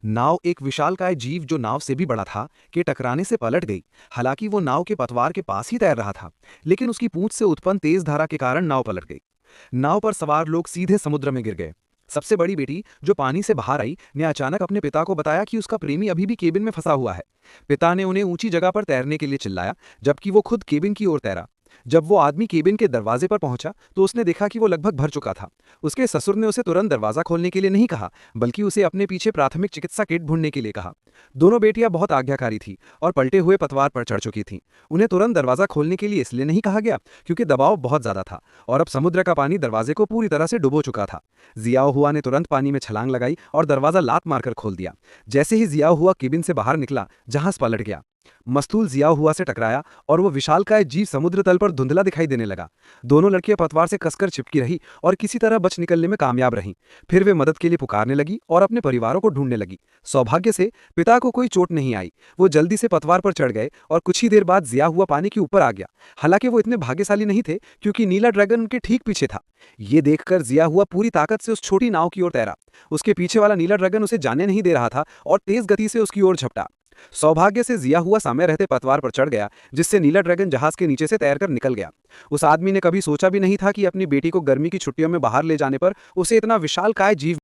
नाव एक विशालकाय जीव जो नाव से भी बड़ा था के टकराने से पलट गई। हालांकि वो नाव के पतवार के पास ही तैर रहा था, लेकिन उसकी पूंछ से उत्पन्न तेज धारा के कारण नाव पलट गई। नाव पर सवार लोग सीधे समुद्र में गिर गए। सबसे बड़ी बेटी, जो पानी से बाहर आई, ने अचानक अपने पिता को बताया कि उसका प्रेमी अभी भी केबिन में फंसा हुआ है। पिता ने उन्हें ऊंची जगह पर तैरने के लिए चिल्लाया, जबकि वो खुद केबिन की ओर तैरा। जब वो आदमी केबिन के दरवाजे पर पहुंचा तो उसने देखा कि वो लगभग भर चुका था। उसके ससुर ने उसे तुरंत दरवाजा खोलने के लिए नहीं कहा, बल्कि उसे अपने पीछे प्राथमिक चिकित्सा किट ढूंढने के लिए कहा। दोनों बेटियां बहुत आज्ञाकारी थी और पलटे हुए पतवार पर चढ़ चुकी थीं। उन्हें तुरंत दरवाजा खोलने के लिए इसलिए नहीं कहा गया क्योंकि दबाव बहुत ज्यादा था और अब समुद्र का पानी दरवाजे को पूरी तरह से डुबो चुका था। जियाओ हुआ ने तुरंत पानी में छलांग लगाई और दरवाजा लात मारकर खोल दिया। जैसे ही जियाओ हुआ केबिन से बाहर निकला, जहाज पलट गया। मस्तूल जियाओ हुआ से टकराया और वो विशालकाय जीव समुद्र तल पर धुंधला दिखाई देने लगा। दोनों लड़कियां पतवार से कसकर चिपकी रही और किसी तरह बच निकलने में कामयाब रहीं। फिर वे मदद के लिए पुकारने लगी और अपने परिवारों को ढूंढने लगी। सौभाग्य से पिता को कोई चोट नहीं आई। वो जल्दी से पतवार पर चढ़ गए और कुछ ही देर बाद जिया हुआ पानी के ऊपर आ गया। हालांकि वो इतने भाग्यशाली नहीं थे क्योंकि नीला ड्रैगन उनके ठीक पीछे था। ये देखकर जिया हुआ पूरी ताकत से उस छोटी नाव की ओर तैरा। उसके पीछे वाला नीला ड्रैगन उसे जाने नहीं दे रहा था और तेज गति से उसकी ओर झपटा। सौभाग्य से जिया हुआ समय रहते पतवार पर चढ़ गया, जिससे नीला ड्रैगन जहाज के नीचे से तैरकर निकल गया। उस आदमी ने कभी सोचा भी नहीं था कि अपनी बेटी को गर्मी की छुट्टियों में बाहर ले जाने पर उसे इतना विशालकाय जीव